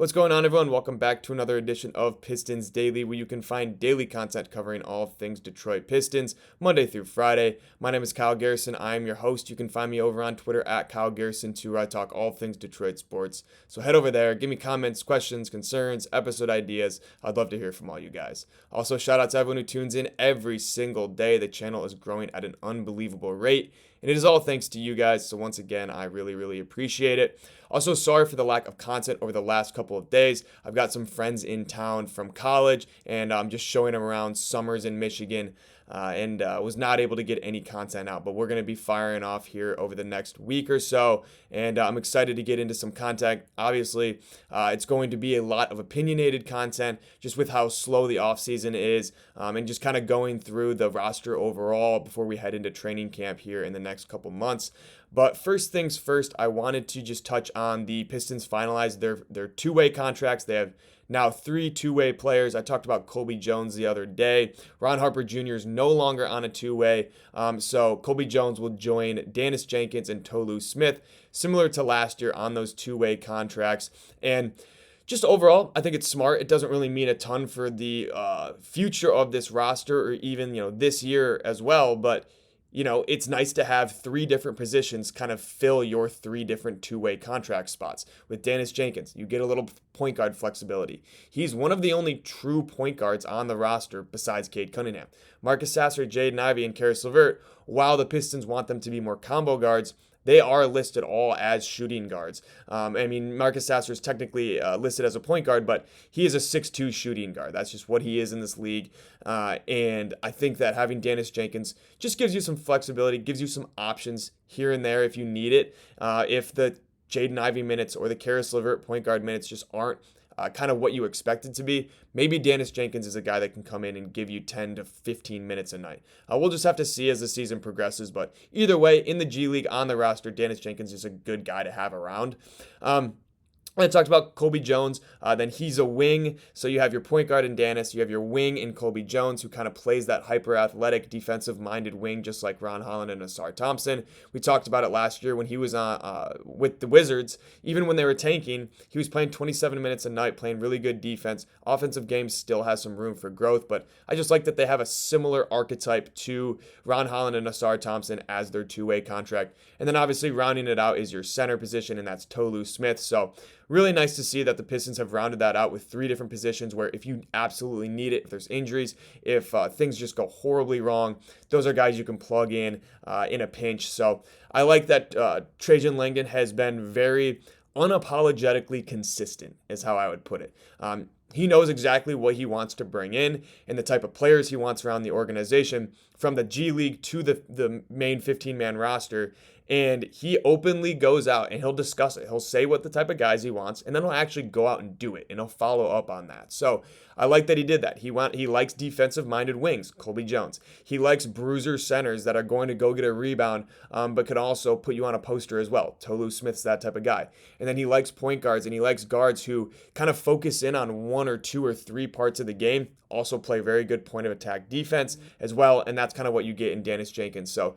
What's going on, everyone? Welcome back to another edition of Pistons Daily, where you can find daily content covering all things Detroit Pistons, Monday through Friday. My name is Kyle Garrison. I am your host. You can find me over on Twitter at Kyle Garrison2, where I talk all things Detroit sports. So head over there, give me comments, questions, concerns, episode ideas. I'd love to hear from all you guys. Also, shout out to everyone who tunes in every single day. The channel is growing at an unbelievable rate, and it is all thanks to you guys. So once again, I really appreciate it. Also, sorry for the lack of content over the last couple of days. I've got some friends in town from college, and I'm just showing them around summers in Michigan, and was not able to get any content out. But we're going to be firing off here over the next week or so, and I'm excited to get into some content. Obviously, it's going to be a lot of opinionated content, just with how slow the offseason is, and just kind of going through the roster overall before we head into training camp here in the next couple months. But first things first, I wanted to just touch on the Pistons finalized their two-way contracts. They have now 3 two-way players. I talked about Colby Jones the other day. Ron Harper Jr. is no longer on a two-way, so Colby Jones will join Dennis Jenkins and Tolu Smith, similar to last year on those two-way contracts. And just overall, I think it's smart. It doesn't really mean a ton for the future of this roster, or even this year as well, but it's nice to have 3 different positions kind of fill your 3 different two-way contract spots. With Dennis Jenkins, you get a little point guard flexibility. He's one of the only true point guards on the roster besides Cade Cunningham. Marcus Sasser, Jaden Ivey, and Karis LeVert, while the Pistons want them to be more combo guards, they are listed all as shooting guards. Marcus Sasser is technically listed as a point guard, but he is a 6'2 shooting guard. That's just what he is in this league. And I think that having Dennis Jenkins just gives you some flexibility, gives you some options here and there if you need it. If the Jaden Ivey minutes or the Karis LeVert point guard minutes just aren't kind of what you expect it to be, maybe Dennis Jenkins is a guy that can come in and give you 10 to 15 minutes a night. We'll just have to see as the season progresses, but either way, in the G League on the roster, Dennis Jenkins is a good guy to have around. I talked about Colby Jones, then he's a wing. So you have your point guard in Dennis, you have your wing in Colby Jones, who kind of plays that hyper-athletic, defensive-minded wing, just like Ron Holland and Asar Thompson. We talked about it last year when he was with the Wizards. Even when they were tanking, he was playing 27 minutes a night, playing really good defense. Offensive game still has some room for growth, but I just like that they have a similar archetype to Ron Holland and Asar Thompson as their two-way contract. And then obviously rounding it out is your center position, and that's Tolu Smith. So really nice to see that the Pistons have rounded that out with 3 different positions where if you absolutely need it, if there's injuries, if things just go horribly wrong, those are guys you can plug in a pinch. So I like that Trajan Langdon has been very unapologetically consistent, is how I would put it. He knows exactly what he wants to bring in and the type of players he wants around the organization, from the G League to the main 15-man roster. And he openly goes out and he'll discuss it. He'll say what the type of guys he wants, and then he'll actually go out and do it, and he'll follow up on that. So I like that he did that. He likes defensive-minded wings, Colby Jones. He likes bruiser centers that are going to go get a rebound, but can also put you on a poster as well. Tolu Smith's that type of guy. And then he likes point guards, and he likes guards who kind of focus in on 1 or 2 or 3 parts of the game, also play very good point of attack defense as well, and that's kind of what you get in Dennis Jenkins. So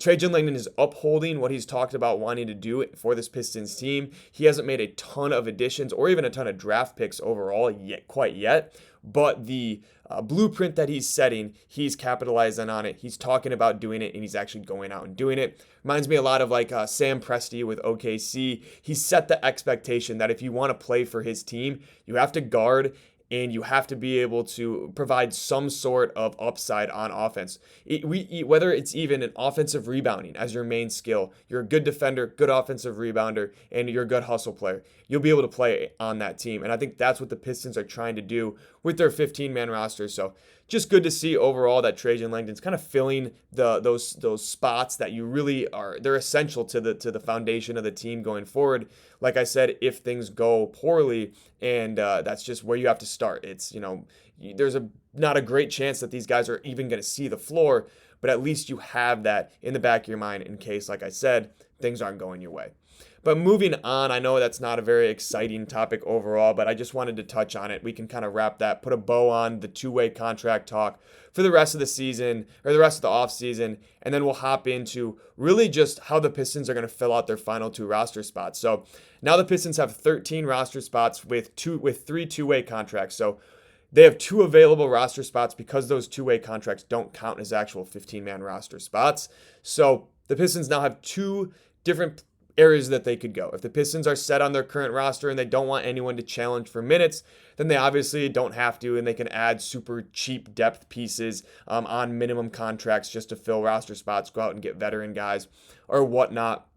Trajan Langdon is upholding what he's talked about wanting to do for this Pistons team. He hasn't made a ton of additions or even a ton of draft picks overall quite yet, but the blueprint that he's setting, he's capitalizing on it. He's talking about doing it, and he's actually going out and doing it. Reminds me a lot of like Sam Presti with OKC. He set the expectation that if you want to play for his team, you have to guard and you have to be able to provide some sort of upside on offense. Whether it's even an offensive rebounding as your main skill, you're a good defender, good offensive rebounder, and you're a good hustle player, you'll be able to play on that team. And I think that's what the Pistons are trying to do with their 15-man roster. So just good to see overall that Trajan Langdon's kind of filling those spots that you really are. They're essential to the foundation of the team going forward. Like I said, if things go poorly, and that's just where you have to start. It's there's not a great chance that these guys are even going to see the floor, but at least you have that in the back of your mind in case, like I said, things aren't going your way. But moving on, I know that's not a very exciting topic overall, but I just wanted to touch on it. We can kind of wrap that, put a bow on the two-way contract talk for the rest of the season or the rest of the offseason, and then we'll hop into really just how the Pistons are going to fill out their final two roster spots. So now the Pistons have 13 roster spots with three two-way contracts. So they have 2 available roster spots because those two-way contracts don't count as actual 15-man roster spots. So the Pistons now have 2 different areas that they could go. If the Pistons are set on their current roster and they don't want anyone to challenge for minutes, then they obviously don't have to, and they can add super cheap depth pieces on minimum contracts just to fill roster spots, go out and get veteran guys or whatnot.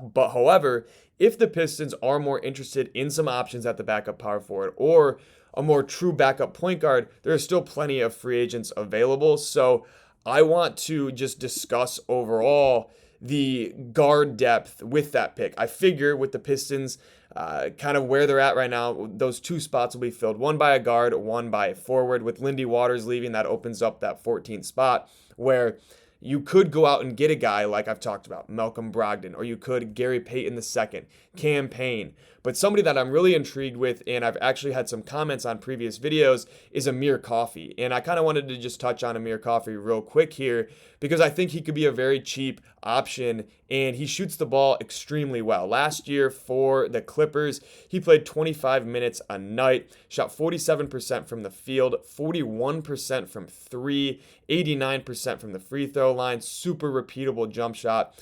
But however, if the Pistons are more interested in some options at the backup power forward or a more true backup point guard, there are still plenty of free agents available. So I want to just discuss overall the guard depth with that pick. I figure with the Pistons kind of where they're at right now, those 2 spots will be filled, one by a guard, one by a forward. With Lindy Waters leaving, that opens up that 14th spot where you could go out and get a guy like I've talked about, Malcolm Brogdon, or you could Gary Payton II, Cam Payne. But somebody that I'm really intrigued with, and I've actually had some comments on previous videos, is Amir Coffey. And I kind of wanted to just touch on Amir Coffey real quick here because I think he could be a very cheap option, and he shoots the ball extremely well. Last year for the Clippers, he played 25 minutes a night, shot 47% from the field, 41% from 3, 89% from the free throw line, super repeatable jump shot,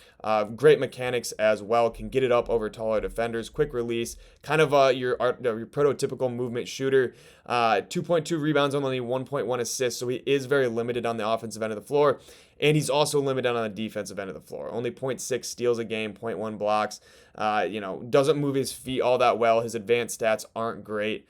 great mechanics as well, can get it up over taller defenders, quick release, kind of your prototypical movement shooter, 2.2 rebounds, only 1.1 assists, so he is very limited on the offensive end of the floor. And he's also limited on the defensive end of the floor. Only 0.6 steals a game, 0.1 blocks. Doesn't move his feet all that well. His advanced stats aren't great.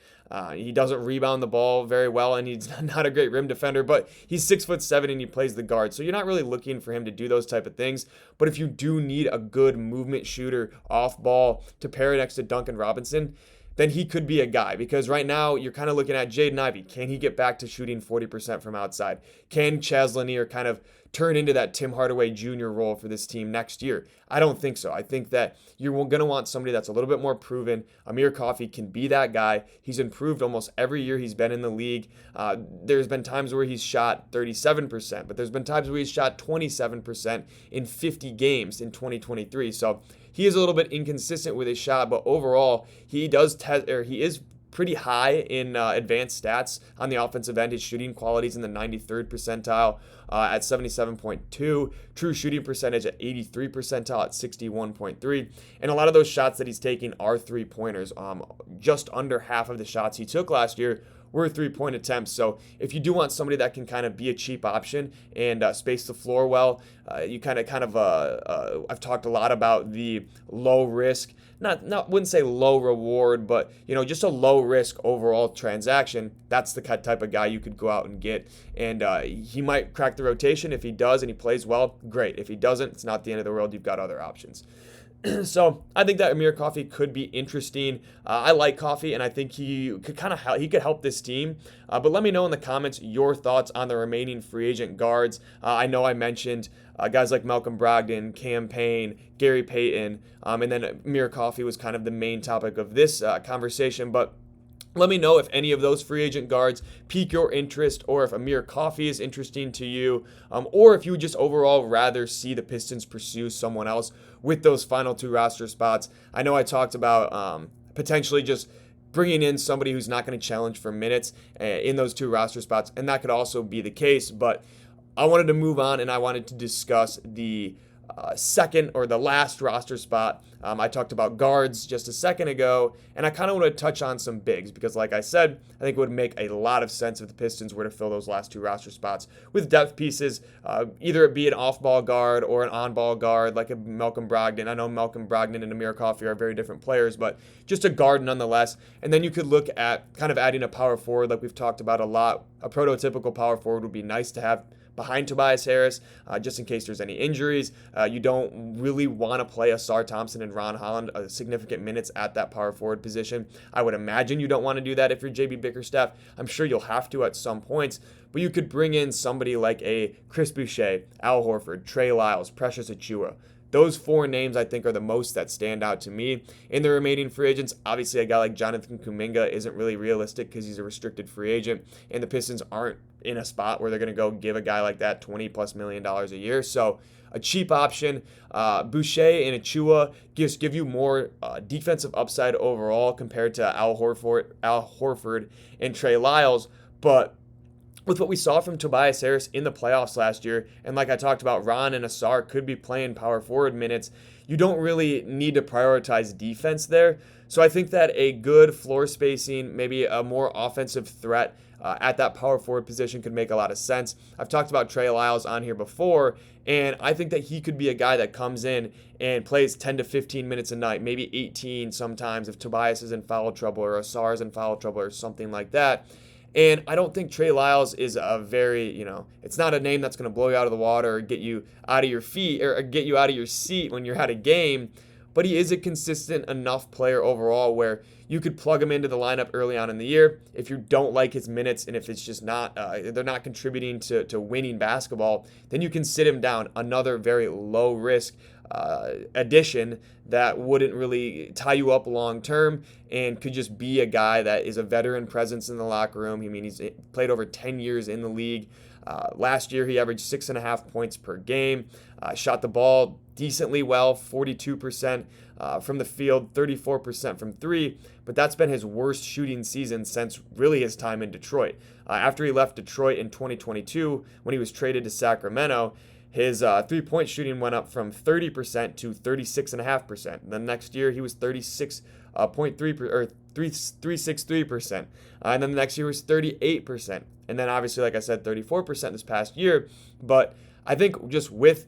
He doesn't rebound the ball very well, and he's not a great rim defender, but he's 6'7" and he plays the guard. So you're not really looking for him to do those type of things. But if you do need a good movement shooter off ball to pair next to Duncan Robinson, then he could be a guy, because right now you're kind of looking at Jaden Ivey. Can he get back to shooting 40% from outside? Can Chaz Lanier kind of turn into that Tim Hardaway Jr. role for this team next year? I don't think so. I think that you're going to want somebody that's a little bit more proven. Amir Coffey can be that guy. He's improved almost every year he's been in the league. There's been times where he's shot 37%, but there's been times where he's shot 27% in 50 games in 2023. So he is a little bit inconsistent with his shot, but overall, he is pretty high in advanced stats on the offensive end. His shooting quality is in the 93rd percentile at 77.2, true shooting percentage at 83 percentile at 61.3, and a lot of those shots that he's taking are three-pointers. Just under half of the shots he took last year were three-point attempts. So if you do want somebody that can kind of be a cheap option and space the floor well, I've talked a lot about the low risk, wouldn't say low reward, but just a low risk overall transaction. That's the type of guy you could go out and get, and he might crack the rotation. If he does and he plays well, great. If he doesn't, it's not the end of the world. You've got other options. So I think that Amir Coffey could be interesting. I like Coffey, and I think he could help this team. But let me know in the comments your thoughts on the remaining free agent guards. I know I mentioned guys like Malcolm Brogdon, Cam Payne, Gary Payton, and then Amir Coffey was kind of the main topic of this conversation. But let me know if any of those free agent guards pique your interest, or if Amir Coffey is interesting to you, or if you would just overall rather see the Pistons pursue someone else with those final two roster spots. I know I talked about potentially just bringing in somebody who's not going to challenge for minutes in those two roster spots, and that could also be the case. But I wanted to move on, and I wanted to discuss the second or the last roster spot. I talked about guards just a second ago, and I kind of want to touch on some bigs because, like I said, I think it would make a lot of sense if the Pistons were to fill those last two roster spots with depth pieces, either it be an off-ball guard or an on-ball guard like a Malcolm Brogdon. I know Malcolm Brogdon and Amir Coffey are very different players, but just a guard nonetheless. And then you could look at kind of adding a power forward like we've talked about a lot. A prototypical power forward would be nice to have behind Tobias Harris, just in case there's any injuries. You don't really want to play Asar Thompson and Ron Holland significant minutes at that power forward position. I would imagine you don't want to do that if you're JB Bickerstaff. I'm sure you'll have to at some points, but you could bring in somebody like a Chris Boucher, Al Horford, Trey Lyles, Precious Achiuwa. those four names I think are the most that stand out to me. In the remaining free agents, obviously a guy like Jonathan Kuminga isn't really realistic because he's a restricted free agent, and the Pistons aren't in a spot where they're going to go give a guy like that $20+ million a year. So a cheap option. Boucher and Achua give you more defensive upside overall compared to Al Horford and Trey Lyles. But with what we saw from Tobias Harris in the playoffs last year, and like I talked about, Ron and Asar could be playing power forward minutes, you don't really need to prioritize defense there. So I think that a good floor spacing, maybe a more offensive threat at that power forward position could make a lot of sense. I've talked about Trey Lyles on here before, and I think that he could be a guy that comes in and plays 10 to 15 minutes a night, maybe 18 sometimes if Tobias is in foul trouble or Asar is in foul trouble or something like that. And I don't think Trey Lyles is a very, it's not a name that's going to blow you out of the water or get you out of your feet or get you out of your seat when you're at a game. But he is a consistent enough player overall where you could plug him into the lineup early on in the year. If you don't like his minutes and if it's just not, they're not contributing to winning basketball, then you can sit him down. Another very low risk addition that wouldn't really tie you up long term and could just be a guy that is a veteran presence in the locker room. I mean, he's played over 10 years in the league. Last year, he averaged 6.5 points per game, shot the ball decently well, 42% from the field, 34% from three, but that's been his worst shooting season since really his time in Detroit. After he left Detroit in 2022, when he was traded to Sacramento, his three-point shooting went up from 30% to 36.5%. The next year, he was 363%. And then the next year was 38%. And then obviously, like I said, 34% this past year. But I think just with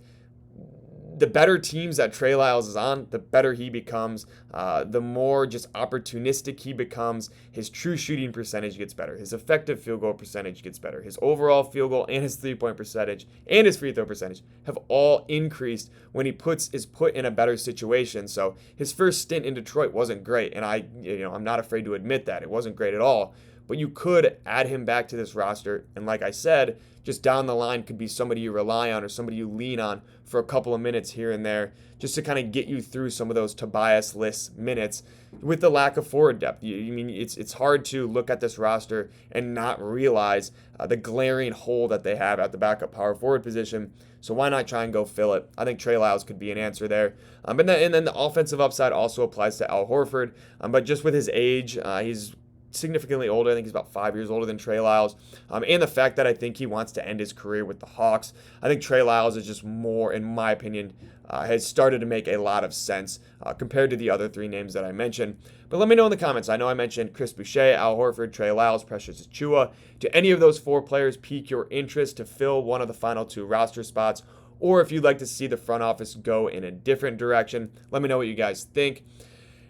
the better teams that Trey Lyles is on, the better he becomes, the more just opportunistic he becomes. His true shooting percentage gets better. His effective field goal percentage gets better. His overall field goal and his three-point percentage and his free throw percentage have all increased when he is put in a better situation. So his first stint in Detroit wasn't great, and I'm not afraid to admit that. It wasn't great at all. But you could add him back to this roster, and like I said, just down the line could be somebody you rely on or somebody you lean on for a couple of minutes here and there just to kind of get you through some of those Tobias-less minutes with the lack of forward depth. It's hard to look at this roster and not realize the glaring hole that they have at the backup power forward position. So why not try and go fill it? I think Trey Lyles could be an answer there. And then the offensive upside also applies to Al Horford. But just with his age, he's significantly older. I think he's about 5 years older than Trey Lyles. And the fact that I think he wants to end his career with the Hawks. I think Trey Lyles is just more, in my opinion, has started to make a lot of sense compared to the other three names that I mentioned. But let me know in the comments. I know I mentioned Chris Boucher, Al Horford, Trey Lyles, Precious Achiuwa. Do any of those four players pique your interest to fill one of the final two roster spots? Or if you'd like to see the front office go in a different direction, let me know what you guys think.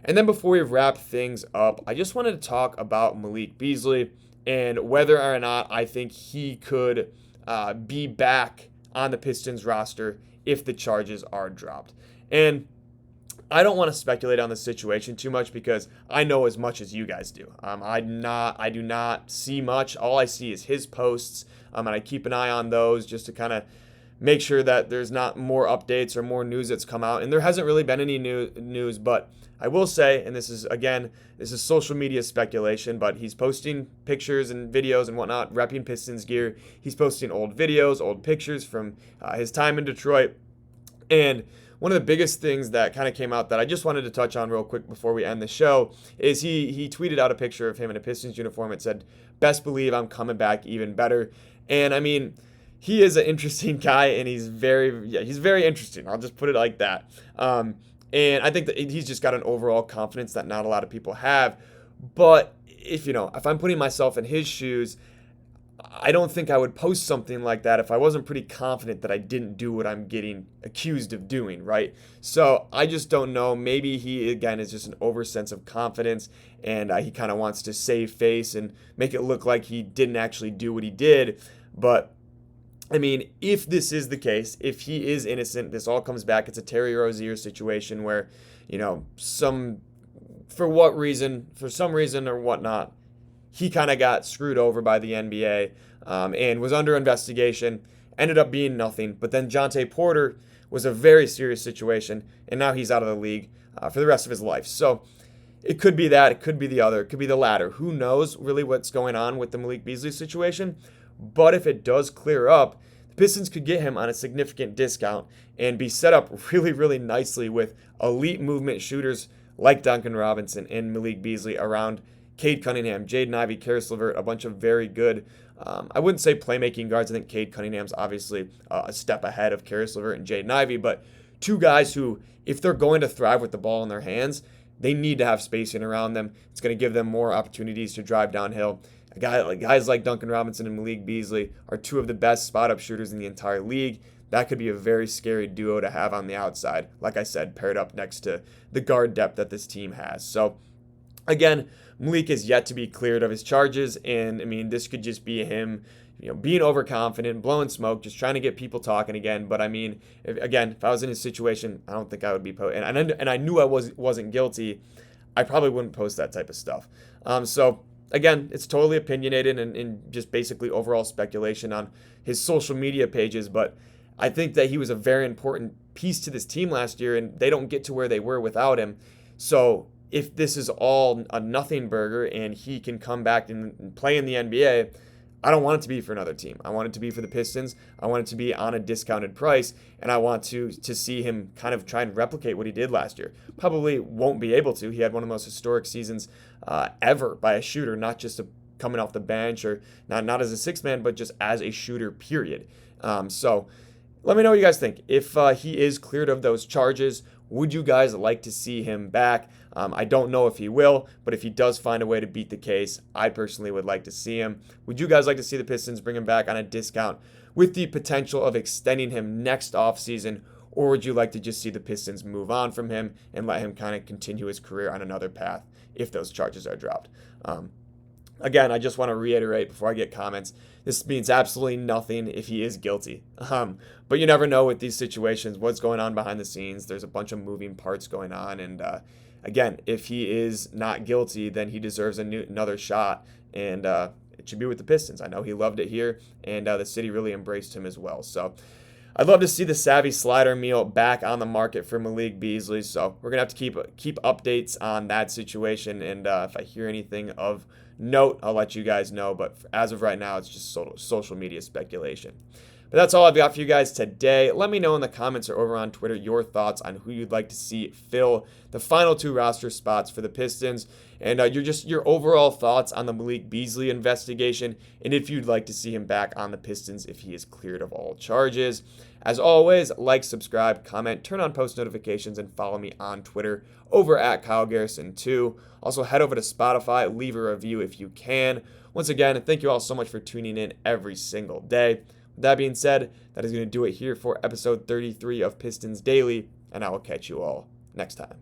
And then before we wrap things up, I just wanted to talk about Malik Beasley and whether or not I think he could be back on the Pistons roster if the charges are dropped. And I don't want to speculate on the situation too much because I know as much as you guys do. I do not see much. All I see is his posts, and I keep an eye on those just to kind of make sure that there's not more updates or more news that's come out. And there hasn't really been any news, but I will say, and this is social media speculation, but he's posting pictures and videos and whatnot, repping Pistons gear. He's posting old videos, old pictures from his time in Detroit. And one of the biggest things that kind of came out that I just wanted to touch on real quick before we end the show is he tweeted out a picture of him in a Pistons uniform. It said, "Best believe I'm coming back even better." And I mean, he is an interesting guy, and he's very interesting. I'll just put it like that. And I think that he's just got an overall confidence that not a lot of people have. But if I'm putting myself in his shoes, I don't think I would post something like that if I wasn't pretty confident that I didn't do what I'm getting accused of doing, right? So I just don't know. Maybe he, again, is just an oversense of confidence, and he kind of wants to save face and make it look like he didn't actually do what he did. But I mean, if this is the case, if he is innocent, this all comes back. It's a Terry Rozier situation where, for some reason or whatnot, he kind of got screwed over by the NBA and was under investigation, ended up being nothing. But then Jonte Porter was a very serious situation, and now he's out of the league for the rest of his life. So it could be that, it could be the other, it could be the latter. Who knows really what's going on with the Malik Beasley situation? But if it does clear up, the Pistons could get him on a significant discount and be set up really, really nicely with elite movement shooters like Duncan Robinson and Malik Beasley around Cade Cunningham, Jaden Ivey, Karis LeVert, a bunch of very good, I wouldn't say playmaking guards. I think Cade Cunningham's obviously a step ahead of Karis LeVert and Jaden Ivey, but two guys who, if they're going to thrive with the ball in their hands, they need to have spacing around them. It's going to give them more opportunities to drive downhill. Guys like Duncan Robinson and Malik Beasley are two of the best spot-up shooters in the entire league. That could be a very scary duo to have on the outside, like I said, paired up next to the guard depth that this team has. So, again, Malik is yet to be cleared of his charges, and, I mean, this could just be him, being overconfident, blowing smoke, just trying to get people talking again. But, I mean, if I was in his situation, I don't think I would be and I knew I wasn't guilty, I probably wouldn't post that type of stuff. So, again, it's totally opinionated and just basically overall speculation on his social media pages, but I think that he was a very important piece to this team last year, and they don't get to where they were without him. So if this is all a nothing burger and he can come back and play in the NBA, I don't want it to be for another team. I want it to be for the Pistons. I want it to be on a discounted price, and I want to see him kind of try and replicate what he did last year. Probably won't be able to. He had one of the most historic seasons ever by a shooter, not just coming off the bench or not as a sixth man, but just as a shooter, period. So let me know what you guys think. If he is cleared of those charges, would you guys like to see him back? I don't know if he will, but if he does find a way to beat the case, I personally would like to see him. Would you guys like to see the Pistons bring him back on a discount with the potential of extending him next offseason, or would you like to just see the Pistons move on from him and let him kind of continue his career on another path if those charges are dropped? Again, I just want to reiterate before I get comments, this means absolutely nothing if he is guilty. But you never know with these situations, what's going on behind the scenes. There's a bunch of moving parts going on. And again, if he is not guilty, then he deserves another shot. And it should be with the Pistons. I know he loved it here, and the city really embraced him as well. So I'd love to see the Savvy Slider meal back on the market for Malik Beasley. So we're going to have to keep updates on that situation. And if I hear anything of note, I'll let you guys know. But as of right now, it's just social media speculation. But that's all I've got for you guys today. Let me know in the comments or over on Twitter your thoughts on who you'd like to see fill the final two roster spots for the Pistons, and your overall thoughts on the Malik Beasley investigation, and if you'd like to see him back on the Pistons if he is cleared of all charges. As always, like, subscribe, comment, turn on post notifications, and follow me on Twitter over at Kyle Garrison 2. Also, head over to Spotify, leave a review if you can. Once again, thank you all so much for tuning in every single day. With that being said, that is going to do it here for episode 33 of Pistons Daily, and I will catch you all next time.